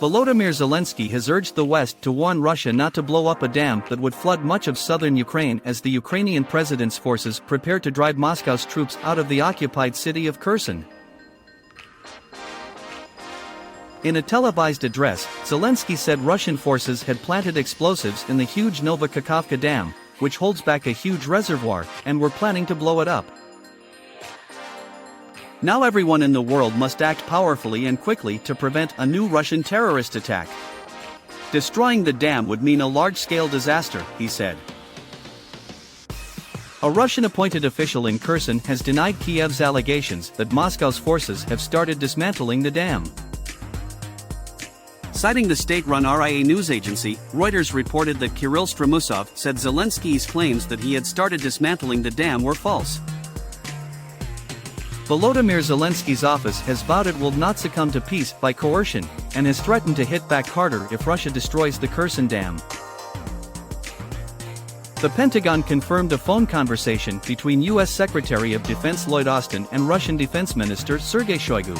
Volodymyr Zelensky has urged the West to warn Russia not to blow up a dam that would flood much of southern Ukraine as the Ukrainian president's forces prepare to drive Moscow's troops out of the occupied city of Kherson. In a televised address, Zelensky said Russian forces had planted explosives in the huge Novokakhovka Dam, which holds back a huge reservoir, and were planning to blow it up. Now everyone in the world must act powerfully and quickly to prevent a new Russian terrorist attack. Destroying the dam would mean a large-scale disaster, he said. A Russian-appointed official in Kherson has denied Kiev's allegations that Moscow's forces have started dismantling the dam. Citing the state-run RIA news agency, Reuters reported that Kirill Stremusov said Zelensky's claims that he had started dismantling the dam were false. Volodymyr Zelensky's office has vowed it will not succumb to peace by coercion, and has threatened to hit back harder if Russia destroys the Kherson Dam. The Pentagon confirmed a phone conversation between U.S. Secretary of Defense Lloyd Austin and Russian Defense Minister Sergei Shoigu.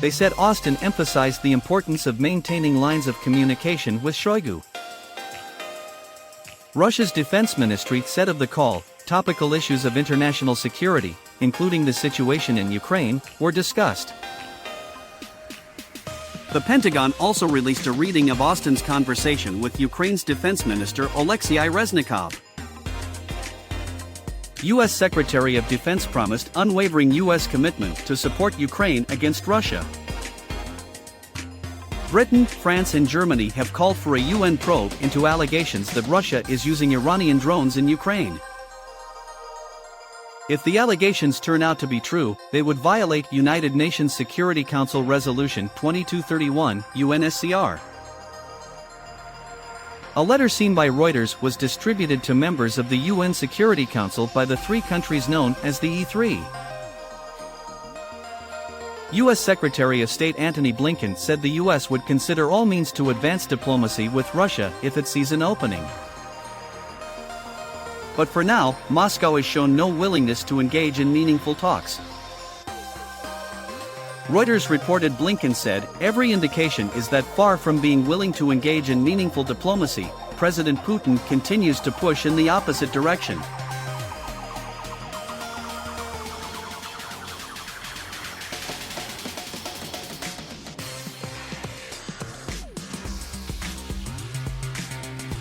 They said Austin emphasized the importance of maintaining lines of communication with Shoigu. Russia's defense ministry said of the call, topical issues of international security, including the situation in Ukraine, were discussed. The Pentagon also released a reading of Austin's conversation with Ukraine's defense minister Oleksiy Reznikov. U.S. Secretary of Defense promised unwavering U.S. commitment to support Ukraine against Russia. Britain, France and Germany have called for a UN probe into allegations that Russia is using Iranian drones in Ukraine. If the allegations turn out to be true, they would violate United Nations Security Council Resolution 2231, UNSCR. A letter seen by Reuters was distributed to members of the UN Security Council by the three countries known as the E3. U.S. Secretary of State Antony Blinken said the U.S. would consider all means to advance diplomacy with Russia if it sees an opening. But for now, Moscow has shown no willingness to engage in meaningful talks. Reuters reported Blinken said, "Every indication is that far from being willing to engage in meaningful diplomacy, President Putin continues to push in the opposite direction."